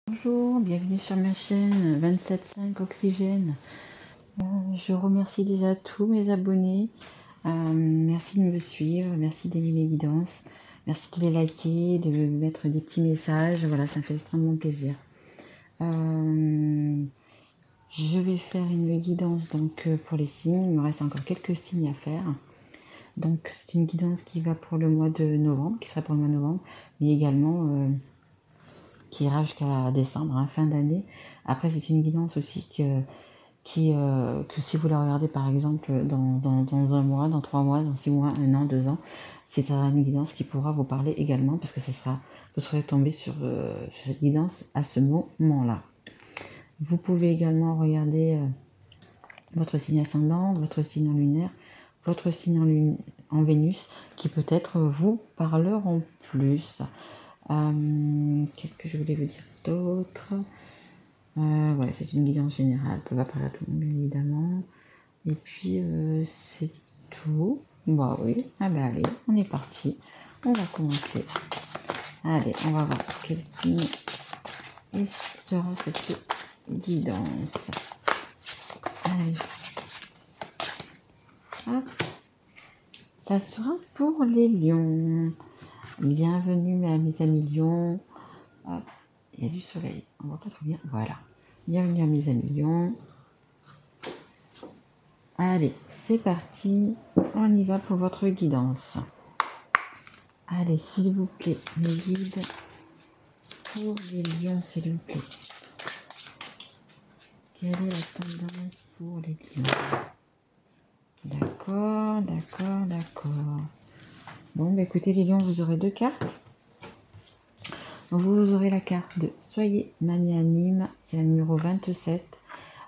Bonjour, bienvenue sur ma chaîne 27.5 Oxygène. Je remercie déjà tous mes abonnés. Merci de me suivre, merci d'aimer mes guidances, merci de les liker, de me mettre des petits messages. Voilà, ça me fait extrêmement plaisir. Je vais faire une guidance donc pour les signes. Il me reste encore quelques signes à faire. Donc c'est une guidance qui va pour le mois de novembre, qui sera pour le mois de novembre, mais également qui ira jusqu'à décembre, hein, fin d'année. Après, c'est une guidance aussi que si vous la regardez par exemple dans un mois, dans 3 mois, dans 6 mois, 1 an, 2 ans, c'est une guidance qui pourra vous parler également parce que vous serez tombé sur cette guidance à ce moment-là. Vous pouvez également regarder votre signe ascendant, votre signe en lunaire, votre signe en Vénus qui peut-être vous parleront plus. Qu'est-ce que je voulais vous dire d'autre? Ouais, c'est une guidance générale, elle peut pas parler à tout le monde, bien évidemment. Et puis, c'est tout. Bah oui, ah bah allez, on est parti. On va commencer. Allez, on va voir quel signe sera cette guidance. Allez. Hop. Ça sera pour les lions. Bienvenue à mes amis lions. Hop. Il y a du soleil, on voit pas trop bien. Voilà. Bienvenue à mes amis lions. Allez, c'est parti. On y va pour votre guidance. Allez, s'il vous plaît, mes guides. Pour les lions, s'il vous plaît. Quelle est la tendance pour les lions? D'accord, d'accord, d'accord. Bon, bah écoutez, les lions, vous aurez 2 cartes. Vous aurez la carte de Soyez magnanime, c'est la numéro 27.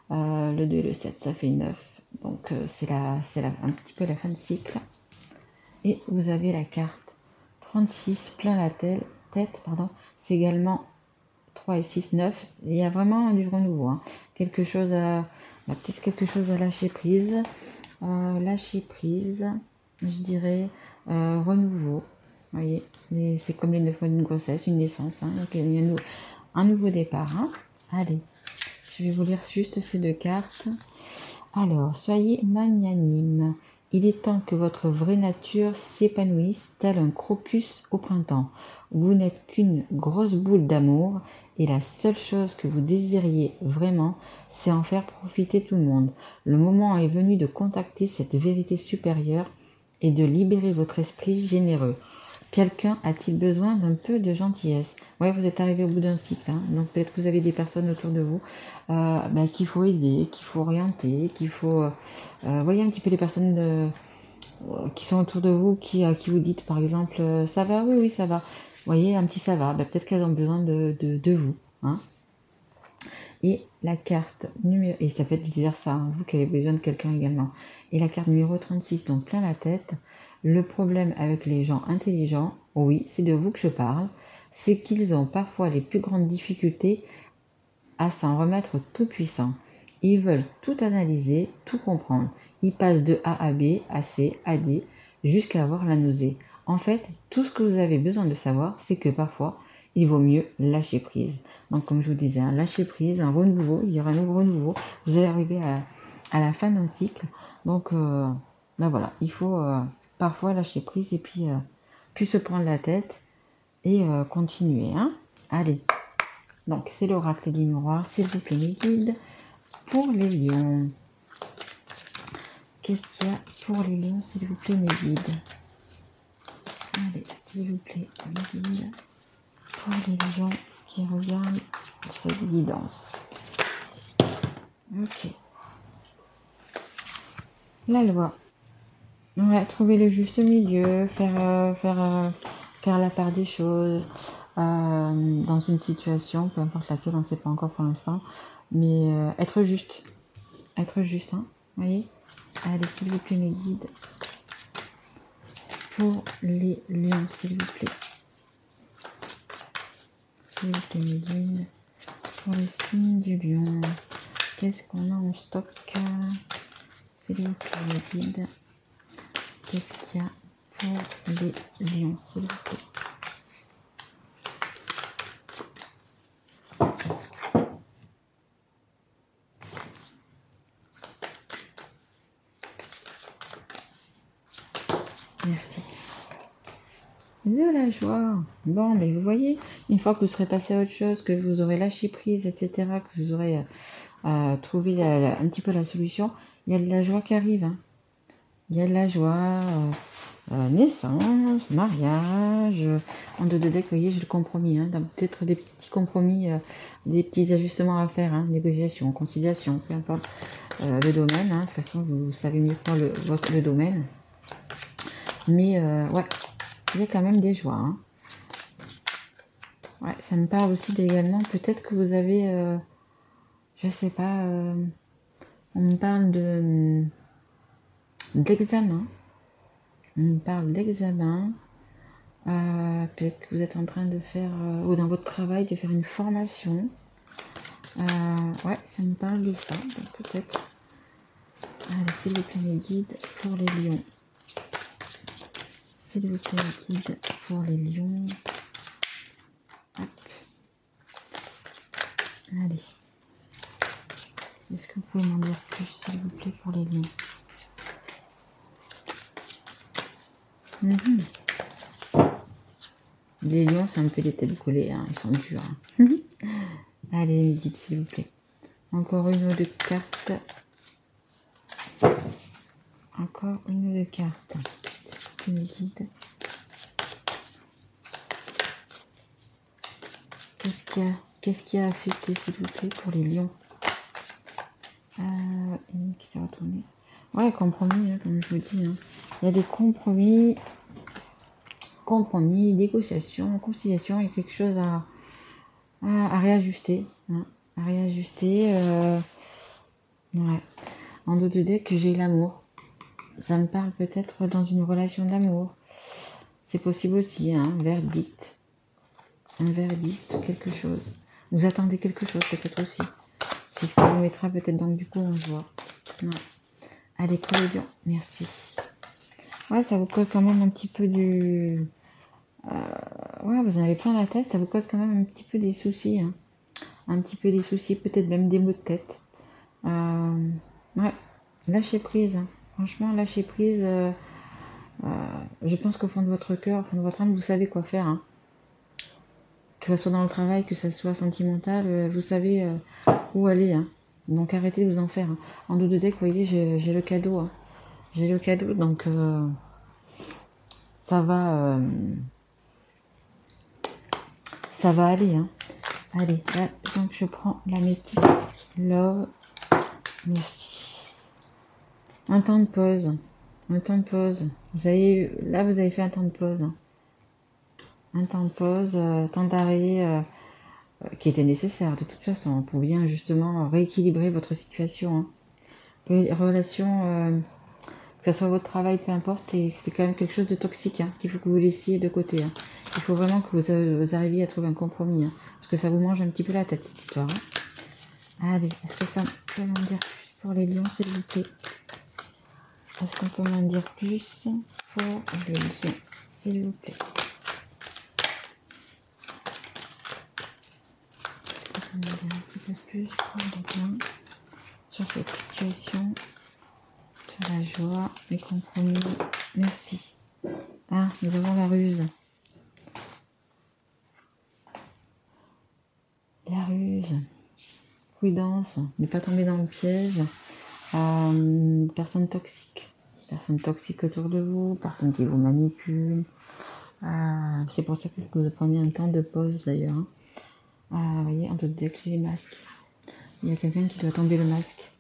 Le 2 et le 7, ça fait 9. Donc, c'est un petit peu la fin de cycle. Et vous avez la carte 36, plein la tête, c'est également 3 et 6, 9. Il y a vraiment du renouveau. Hein. Peut-être quelque chose à lâcher prise. Lâcher prise, je dirais renouveau. Vous voyez, c'est comme les 9 mois d'une grossesse, une naissance. Hein. Donc, il y a un nouveau départ. Hein. Allez, je vais vous lire juste ces 2 cartes. Alors, soyez magnanime. Il est temps que votre vraie nature s'épanouisse tel un crocus au printemps. Vous n'êtes qu'une grosse boule d'amour et la seule chose que vous désiriez vraiment, c'est en faire profiter tout le monde. Le moment est venu de contacter cette vérité supérieure et de libérer votre esprit généreux. Quelqu'un a-t-il besoin d'un peu de gentillesse? Ouais, vous êtes arrivé au bout d'un cycle, hein, donc peut-être que vous avez des personnes autour de vous qu'il faut aider, qu'il faut orienter, qu'il faut... voyez un petit peu les personnes qui sont autour de vous, qui vous dites par exemple ça va? Oui, ça va. Vous voyez, un petit ça va, peut-être qu'elles ont besoin de vous. Hein. Et la carte numéro... Et ça peut être vice-versa, hein, vous qui avez besoin de quelqu'un également. Et la carte numéro 36, donc plein la tête. Le problème avec les gens intelligents, oui, c'est de vous que je parle, c'est qu'ils ont parfois les plus grandes difficultés à s'en remettre tout puissant. Ils veulent tout analyser, tout comprendre. Ils passent de A à B, à C, à D, jusqu'à avoir la nausée. En fait, tout ce que vous avez besoin de savoir, c'est que parfois, il vaut mieux lâcher prise. Donc, comme je vous disais, lâcher prise, un renouveau, il y aura un nouveau renouveau. Vous allez arriver à la fin d'un cycle. Donc, voilà, il faut parfois lâcher prise et puis plus se prendre la tête et continuer. Hein. Allez. Donc, c'est l'oracle du miroir, s'il vous plaît, mes guides. Pour les lions, qu'est-ce qu'il y a pour les lions, s'il vous plaît, mes guides? Allez, s'il vous plaît, mes guides. Pour les lions qui regardent cette guidance. Ok. La loi. Ouais, trouver le juste milieu, faire la part des choses dans une situation, peu importe laquelle, on ne sait pas encore pour l'instant, mais être juste. Être juste, hein, vous voyez? Allez, s'il vous plaît, mes guides. Pour les lions, s'il vous plaît. S'il vous plaît, mes guides. Pour les signes du lion. Qu'est-ce qu'on a en stock? S'il vous plaît, mes guides. Qu'est-ce qu'il y a pour les lions, s'il vous plaît? Merci. De la joie. Bon, mais vous voyez, une fois que vous serez passé à autre chose, que vous aurez lâché prise, etc., que vous aurez trouvé un petit peu la solution, il y a de la joie qui arrive. Hein. Il y a de la joie, naissance, mariage. En deux de deck, vous voyez, j'ai le compromis. Hein, peut-être des petits compromis, des petits ajustements à faire, hein, négociation, conciliation, peu importe le domaine. Hein, de toute façon, vous savez mieux que moi le domaine. Mais ouais, il y a quand même des joies. Hein. Ouais, ça me parle aussi également. Peut-être que vous avez, je sais pas, on me parle d'examen. On me parle d'examen. Peut-être que vous êtes en train de faire, ou dans votre travail, de faire une formation. Ouais, ça me parle de ça. Donc peut-être. Allez, s'il vous plaît, mes guides pour les lions. S'il vous plaît, mes guides pour les lions. Hop. Allez. Est-ce que vous pouvez m'en dire plus, s'il vous plaît, pour les lions? Les lions, c'est un peu des têtes collées, hein. Ils sont durs. Hein. Allez, mes guides, s'il vous plaît. Encore une ou deux cartes. Encore une ou deux cartes. S'il vous plaît, mes guides. Qu'est-ce qui a affecté, s'il vous plaît, pour les lions? Qui s'est retourné. Ouais, compromis, hein, comme je vous dis. Hein. Il y a des compromis, négociations, conciliation, il y a quelque chose à réajuster. Hein, à réajuster. Ouais. En dos de deck, j'ai l'amour. Ça me parle peut-être dans une relation d'amour. C'est possible aussi, hein, un verdict. Un verdict, quelque chose. Vous attendez quelque chose peut-être aussi. C'est ce qui vous mettra peut-être donc du coup en joie. Ouais. Allez, pour les lions, merci. Ouais, ça vous cause quand même un petit peu du... ouais, vous en avez plein la tête, ça vous cause quand même un petit peu des soucis. Hein. Un petit peu des soucis, peut-être même des maux de tête. Ouais, lâchez prise. Hein. Franchement, lâchez prise. Je pense qu'au fond de votre cœur, au fond de votre âme, vous savez quoi faire. Hein. Que ce soit dans le travail, que ce soit sentimental, vous savez où aller. Hein. Donc arrêtez de vous en faire. Hein. En dos de deck, vous voyez, j'ai le cadeau. Hein. J'ai le cadeau, donc ça va aller. Hein. Allez, là, donc je prends la métisse love. Merci. Un temps de pause. Un temps de pause. Vous avez fait un temps de pause. Hein. Un temps de pause, temps d'arrêt qui était nécessaire de toute façon pour bien justement rééquilibrer votre situation. Hein. Relation, que ce soit votre travail, peu importe, c'est quand même quelque chose de toxique hein, qu'il faut que vous laissiez de côté. Hein. Il faut vraiment que vous arriviez à trouver un compromis. Hein, parce que ça vous mange un petit peu la tête cette histoire. Hein. Allez, est-ce que ça peut m'en dire plus pour les lions, s'il vous plaît? Est-ce qu'on peut m'en dire plus pour les lions, s'il vous plaît? On va dire un petit peu plus pour les lions sur cette situation, sur la joie, les compromis. Merci. Ah, nous avons la ruse. La ruse. Prudence, ne pas tomber dans le piège. Personne toxique. Personne toxique autour de vous, personne qui vous manipule. C'est pour ça que vous prenez un temps de pause d'ailleurs. Hein. Vous voyez, en tout cas, j'ai les masques. Il y a quelqu'un qui doit tomber le masque.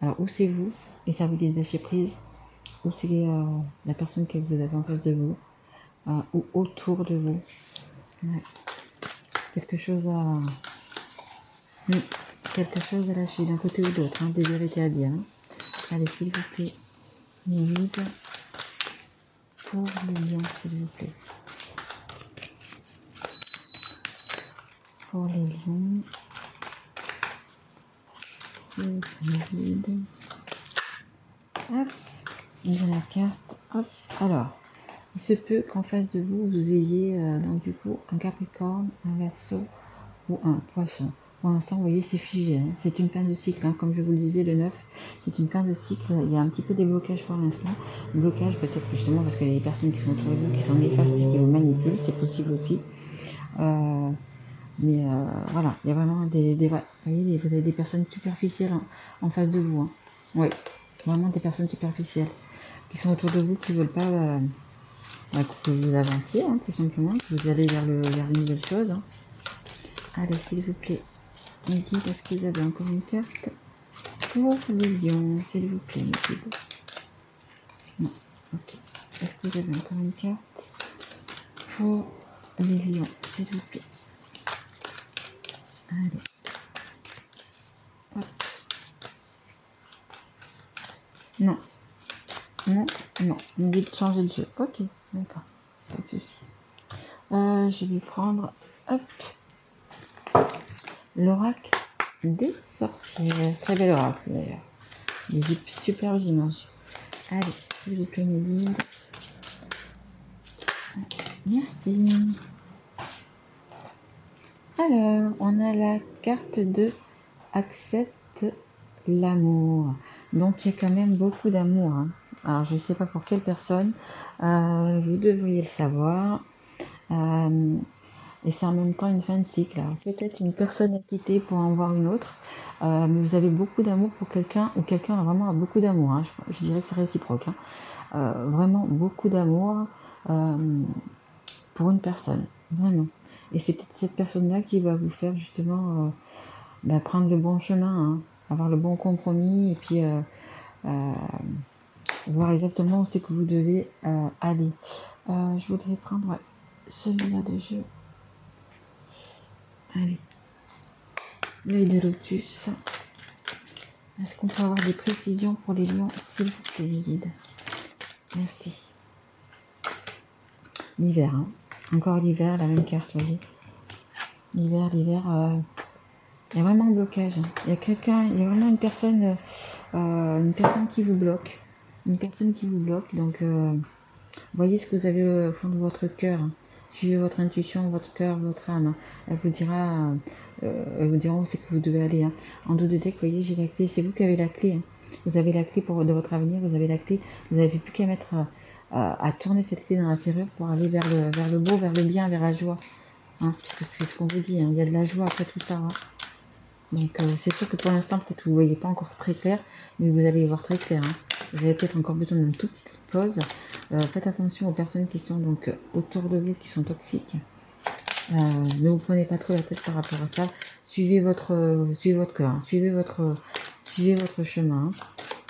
Alors, où c'est vous, et ça vous dit de lâcher prise, ou c'est la personne que vous avez en face de vous, ou autour de vous. Ouais. Quelque chose à lâcher d'un côté ou de l'autre, hein, des vérités à dire. Hein. Allez, s'il vous plaît, mes guides pour les lions, s'il vous plaît. Pour les lions, s'il vous plaît, mes guides. Hop, il y a la carte. Hop, alors, il se peut qu'en face de vous, vous ayez donc du coup un Capricorne, un Verseau ou un Poisson. Pour l'instant, vous voyez, c'est figé. Hein. C'est une fin de cycle. Hein. Comme je vous le disais, le 9, c'est une fin de cycle. Il y a un petit peu des blocages pour l'instant. Blocage peut-être justement parce qu'il y a des personnes qui sont autour de vous, qui sont néfastes et qui vous manipulent. C'est possible aussi. Mais voilà, il y a vraiment vous voyez, vous avez des personnes superficielles en face de vous. Hein. Oui, vraiment des personnes superficielles qui sont autour de vous, qui ne veulent pas que vous avanciez, hein, tout simplement, que vous allez vers une nouvelle chose. Hein. Allez, s'il vous plaît, mes guides, est-ce que vous avez encore une carte pour les lions, s'il vous plaît, mes guides? Non, ok. Est-ce que vous avez encore une carte pour les lions, s'il vous plaît? Allez. Hop. Non. Non, non, on dit de changer de jeu. Ok, d'accord, pas de souci. Je vais prendre, hop, l'oracle des sorcières. Très bel oracle d'ailleurs. Des superbes images. Allez, s'il vous plaît, mes guides. Merci. Alors, on a la carte de accepte l'amour. Donc, il y a quand même beaucoup d'amour. Hein. Alors, je ne sais pas pour quelle personne. Vous devriez le savoir. Et c'est en même temps une fin de cycle. Alors, peut-être une personne a quitté pour en voir une autre. Mais vous avez beaucoup d'amour pour quelqu'un, ou quelqu'un a vraiment beaucoup d'amour. Hein. Je dirais que c'est réciproque. Hein. Vraiment beaucoup d'amour pour une personne. Vraiment. Et c'est peut-être cette personne-là qui va vous faire justement prendre le bon chemin, hein, avoir le bon compromis et puis voir exactement où c'est que vous devez aller. Je voudrais prendre celui-là de jeu. Allez. L'œil de lotus. Est-ce qu'on peut avoir des précisions pour les lions, s'il vous plaît, les guides? Merci. L'hiver, hein. Encore l'hiver, la même carte, vous voyez. L'hiver, il y a vraiment un blocage. Il y a vraiment une personne qui vous bloque. Une personne qui vous bloque. Donc, voyez ce que vous avez au fond de votre cœur. Hein. Suivez votre intuition, votre cœur, votre âme. Hein. Elle vous dira où c'est que vous devez aller. Hein. En dos de deck, vous voyez, j'ai la clé. C'est vous qui avez la clé. Hein. Vous avez la clé de votre avenir. Vous avez la clé. Vous n'avez plus qu'à mettre à tourner cette clé dans la serrure pour aller vers le beau, vers le bien, vers la joie. Hein. C'est ce qu'on vous dit. Hein. Il y a de la joie après tout ça. Hein. Donc c'est sûr que pour l'instant, peut-être vous ne voyez pas encore très clair, mais vous allez y voir très clair. Hein. Vous avez peut-être encore besoin d'une toute petite pause. Faites attention aux personnes qui sont donc autour de vous, qui sont toxiques. Ne vous prenez pas trop la tête par rapport à ça. Suivez votre cœur, hein. Suivez votre chemin. Hein.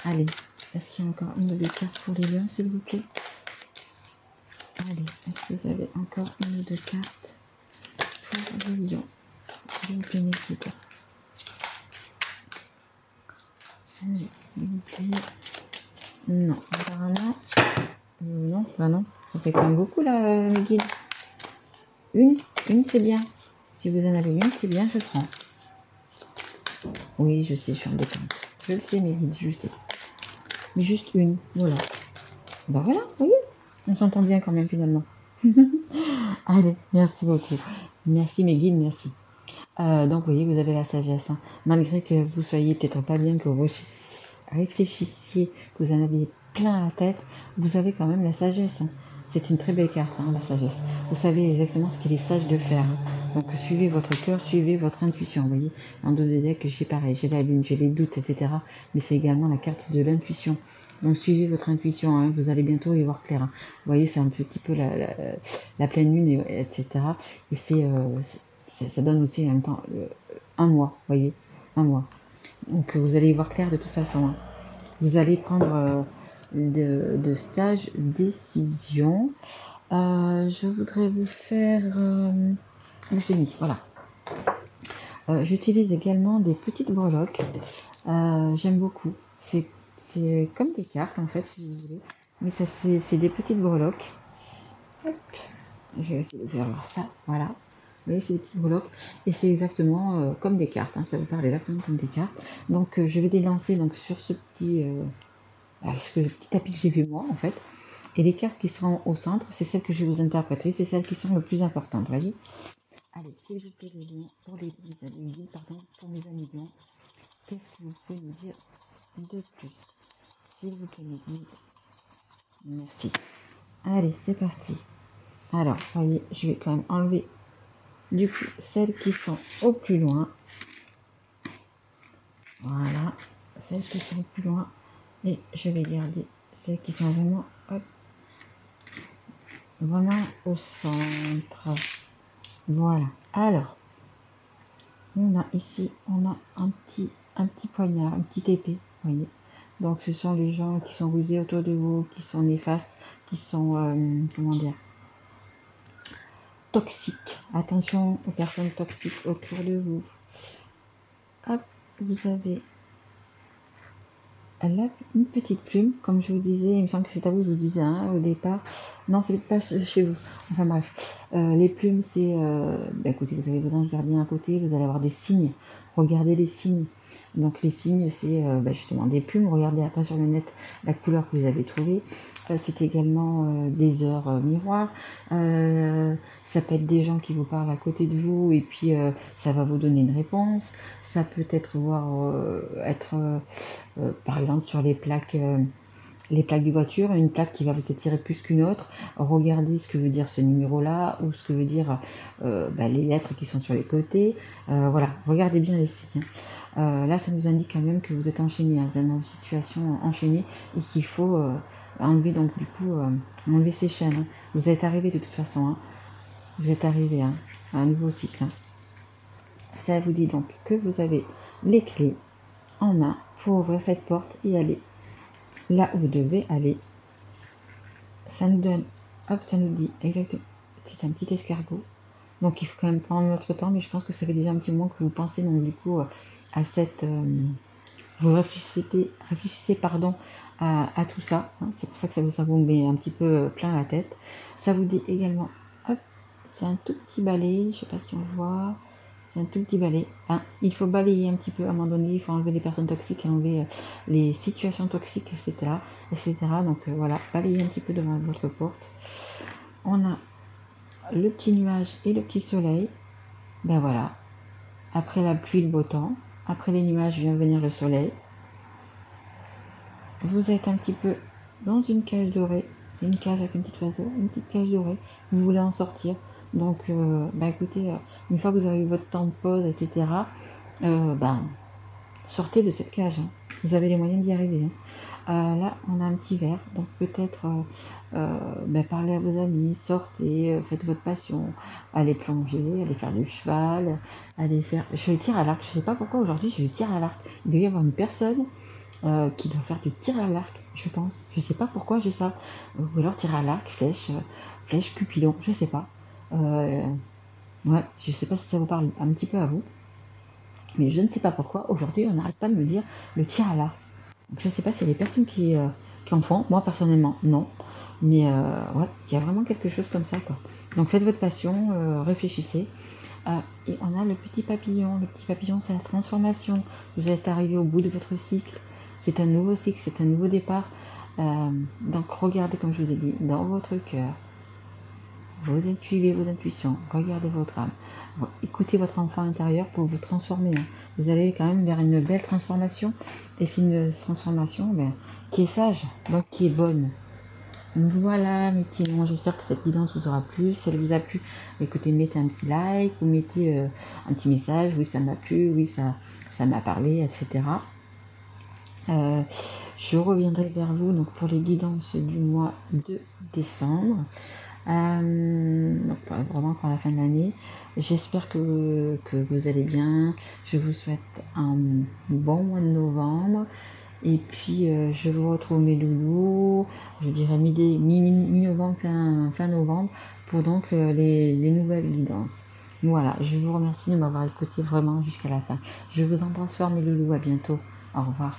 Allez, est-ce qu'il y a encore une ou deux cartes pour les lions, s'il vous plaît? Allez, est-ce que vous avez encore une ou deux cartes pour les lions, s'il vous plaît, mes guides? Allez, s'il vous plaît. Non, apparemment. Non, bah non. Ça fait quand même beaucoup là, mes guides. Une c'est bien. Si vous en avez une, c'est bien, je prends. Oui, je sais, je suis en détente. Je le sais, mes guides, je le sais. Mais juste une, voilà. Bah voilà, vous voyez, on s'entend bien quand même finalement. Allez, merci beaucoup. Merci mes guides, merci. Donc vous voyez, vous avez la sagesse. Hein. Malgré que vous soyez peut-être pas bien, que vous réfléchissiez, que vous en aviez plein la tête, vous avez quand même la sagesse. Hein. C'est une très belle carte, hein, la sagesse. Vous savez exactement ce qu'il est sage de faire. Hein. Donc suivez votre cœur, suivez votre intuition. Vous voyez, en dos de deck, j'ai pareil, j'ai la lune, j'ai les doutes, etc. Mais c'est également la carte de l'intuition. Donc suivez votre intuition, hein, vous allez bientôt y voir clair. Hein. Vous voyez, c'est un petit peu la pleine lune, etc. Et ça donne aussi en même temps un mois, vous voyez, un mois. Donc vous allez y voir clair de toute façon. Hein. Vous allez prendre de sages décisions. Je voudrais vous faire le génie, voilà. J'utilise également des petites breloques. J'aime beaucoup. C'est comme des cartes en fait, si vous voulez. Mais ça, c'est des petites breloques. Hop. Je vais essayer de faire voir ça. Voilà. Vous voyez, c'est des petites breloques. Et c'est exactement comme des cartes. Hein. Ça vous parle exactement comme des cartes. Donc, je vais les lancer donc, sur ce petit tapis que j'ai vu moi, en fait. Et les cartes qui seront au centre, c'est celles que je vais vous interpréter. C'est celles qui sont les plus importantes, vous voyez. Allez, s'il vous plaît, les lions, pour les guides, pardon, pour mes amis lions, qu'est-ce que vous pouvez nous dire de plus? S'il vous plaît, les guides. Merci. Allez, c'est parti. Alors, voyez, je vais quand même enlever du coup celles qui sont au plus loin. Voilà, celles qui sont plus loin. Et je vais garder celles qui sont vraiment, hop, vraiment au centre. Voilà. Alors, on a ici, on a un petit poignard, une petite épée, vous voyez. Donc, ce sont les gens qui sont rusés autour de vous, qui sont néfastes, qui sont, comment dire, toxiques. Attention aux personnes toxiques autour de vous. Hop, vous avez là une petite plume, comme je vous disais, il me semble que c'est à vous que je vous disais hein, au départ. Non, c'est pas chez vous. Enfin bref, les plumes, c'est... écoutez, vous avez vos anges gardiens à côté, vous allez avoir des signes. Regardez les signes. Donc les signes, c'est justement des plumes. Regardez après sur le net la couleur que vous avez trouvée. C'est également des heures miroirs. Ça peut être des gens qui vous parlent à côté de vous et puis ça va vous donner une réponse. Ça peut être par exemple sur les plaques des voitures, une plaque qui va vous attirer plus qu'une autre. Regardez ce que veut dire ce numéro-là ou ce que veut dire les lettres qui sont sur les côtés. Voilà, regardez bien les signes. Là, ça nous indique quand même que vous êtes enchaîné, hein, vous êtes dans une situation enchaînée et qu'il faut enlever donc du coup enlever ces chaînes. Hein. Vous êtes arrivé de toute façon. Hein. Vous êtes arrivé à un nouveau cycle. Hein. Ça vous dit donc que vous avez les clés en main pour ouvrir cette porte et aller là où vous devez aller. Ça nous donne, hop, ça nous dit exactement, c'est un petit escargot. Donc il faut quand même prendre notre temps, mais je pense que ça fait déjà un petit moment que vous pensez donc du coup à cette... vous réfléchissez pardon, à tout ça. Hein. C'est pour ça que ça vous met un petit peu plein la tête. Ça vous dit également, hop, c'est un tout petit balai, je ne sais pas si on voit... C'est un tout petit balai. Hein. Il faut balayer un petit peu à un moment donné. Il faut enlever les personnes toxiques, enlever les situations toxiques, etc. Donc voilà, balayer un petit peu devant votre porte. On a le petit nuage et le petit soleil. Ben voilà. Après la pluie, le beau temps. Après les nuages vient venir le soleil. Vous êtes un petit peu dans une cage dorée. C'est une cage avec un petit oiseau, une petite cage dorée. Vous voulez en sortir. Donc, écoutez, une fois que vous avez eu votre temps de pause, etc., sortez de cette cage. Hein. Vous avez les moyens d'y arriver. Hein. Là, on a un petit verre. Donc, peut-être parlez à vos amis, sortez, faites votre passion. Allez plonger, allez faire du cheval, allez faire... Je tire à l'arc. Je ne sais pas pourquoi aujourd'hui, je tire à l'arc. Il doit y avoir une personne qui doit faire du tir à l'arc, je pense. Je sais pas pourquoi j'ai ça. Ou alors tir à l'arc, flèche, cupidon, je sais pas. Ouais, je sais pas si ça vous parle un petit peu à vous. Mais je ne sais pas pourquoi, aujourd'hui, on n'arrête pas de me dire le tir à l'arc. Donc, je sais pas s'il y a des personnes qui en font. Moi, personnellement, non. Mais il y a vraiment quelque chose comme ça, quoi. Donc, faites votre passion, réfléchissez. Et on a le petit papillon. Le petit papillon, c'est la transformation. Vous êtes arrivé au bout de votre cycle. C'est un nouveau cycle, c'est un nouveau départ. Donc, regardez, comme je vous ai dit, dans votre cœur. Suivez vos intuitions, regardez votre âme, écoutez votre enfant intérieur pour vous transformer. Hein. Vous allez quand même vers une belle transformation, et c'est une transformation qui est sage, donc qui est bonne. Donc voilà mes petits noms, j'espère que cette guidance vous aura plu. Si elle vous a plu, écoutez, mettez un petit like, ou mettez un petit message, oui ça m'a plu, oui ça m'a parlé, etc. Je reviendrai vers vous donc pour les guidances du mois de décembre. Donc vraiment pour la fin de l'année. J'espère que vous allez bien. Je vous souhaite un bon mois de novembre. Et puis je vous retrouve mes loulous, je dirais mi-novembre, fin novembre, pour donc les nouvelles guidances. Voilà, je vous remercie de m'avoir écouté vraiment jusqu'à la fin. Je vous embrasse fort mes loulous, à bientôt. Au revoir.